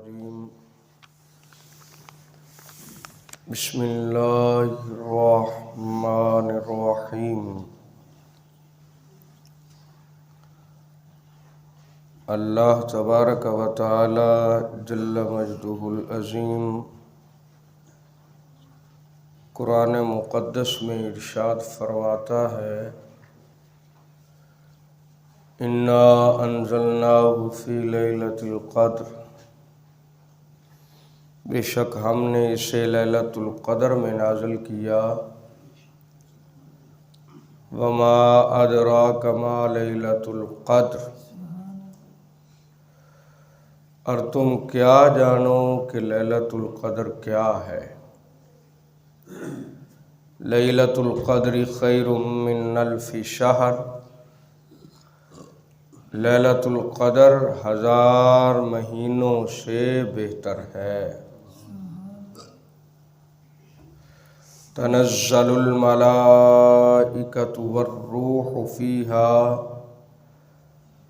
الرجيم بسم الله الرحمن الرحيم اللہ تبارک و تعالی جل مجدہ العظیم قرآن مقدس میں ارشاد فرماتا ہے انا انزلناہ فی لیلۃ القدر، بے شک ہم نے اسے لیلۃ القدر میں نازل کیا۔ وما ادراک ما لیلۃ القدر، اور تم کیا جانو کہ لیلۃ القدر کیا ہے۔ لیلۃ القدر خیر من الف شہر، لیلۃ القدر 1000 مہینوں سے بہتر ہے۔ تنزل الملائکۃ والروح فیہا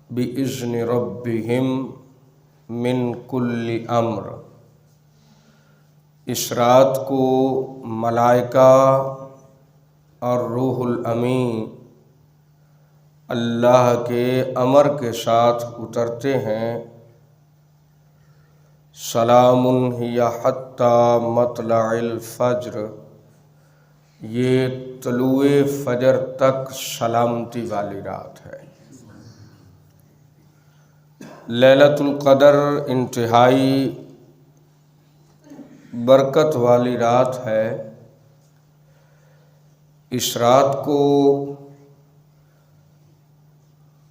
بإذن ربہم من کل امر، اس رات کو ملائکہ اور روح الامین اللہ کے امر کے ساتھ اترتے ہیں۔ سلام ہی حتی مطلع الفجر، یہ طلوع فجر تک سلامتی والی رات ہے۔ لیلۃ القدر انتہائی برکت والی رات ہے۔ اس رات کو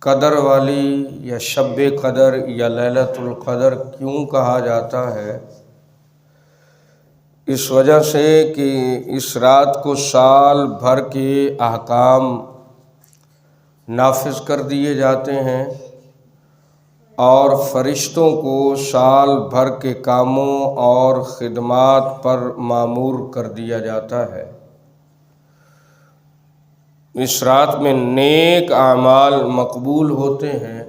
قدر والی یا شب قدر یا لیلۃ القدر کیوں کہا جاتا ہے؟ اس وجہ سے کہ اس رات کو سال بھر کے احکام نافذ کر دیے جاتے ہیں اور فرشتوں کو سال بھر کے کاموں اور خدمات پر مامور کر دیا جاتا ہے۔ اس رات میں نیک اعمال مقبول ہوتے ہیں،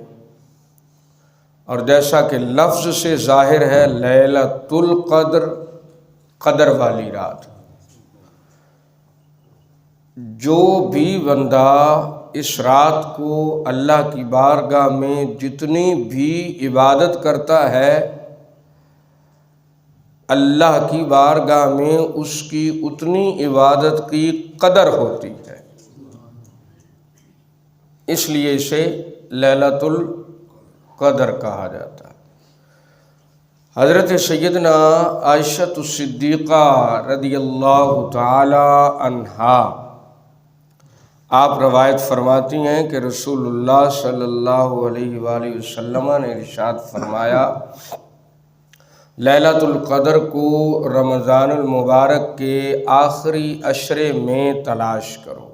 اور جیسا کہ لفظ سے ظاہر ہے لیلۃ القدر، قدر والی رات۔ جو بھی بندہ اس رات کو اللہ کی بارگاہ میں جتنی بھی عبادت کرتا ہے، اللہ کی بارگاہ میں اس کی اتنی عبادت کی قدر ہوتی ہے، اس لیے اسے لیلۃ القدر کہا جاتا ہے۔ حضرت سیدنا عائشہ الصدیقہ رضی اللہ تعالی عنہا آپ روایت فرماتی ہیں کہ رسول اللہ صلی اللہ علیہ وآلہ وسلم نے ارشاد فرمایا، لیلۃ القدر کو رمضان المبارک کے آخری عشرے میں تلاش کرو۔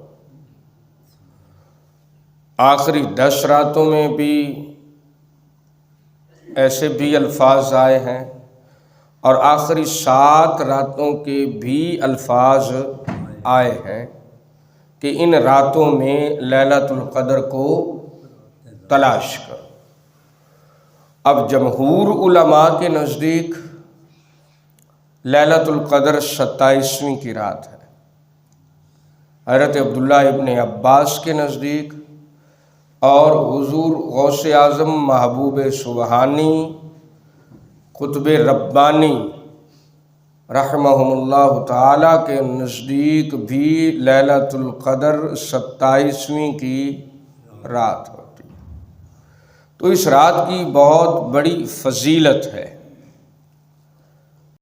آخری 10 راتوں میں بھی ایسے بھی الفاظ آئے ہیں، اور آخری 7 راتوں کے بھی الفاظ آئے ہیں کہ ان راتوں میں لیلۃ القدر کو تلاش کرو۔ اب جمہور علماء کے نزدیک لیلۃ القدر 27ویں کی رات ہے۔ حضرت عبداللہ ابن عباس کے نزدیک اور حضور غوث اعظم محبوب سبحانی قطب ربانی رحمہم اللہ تعالیٰ کے نزدیک بھی لیلۃ القدر 27ویں کی رات ہوتی ہے۔ تو اس رات کی بہت بڑی فضیلت ہے۔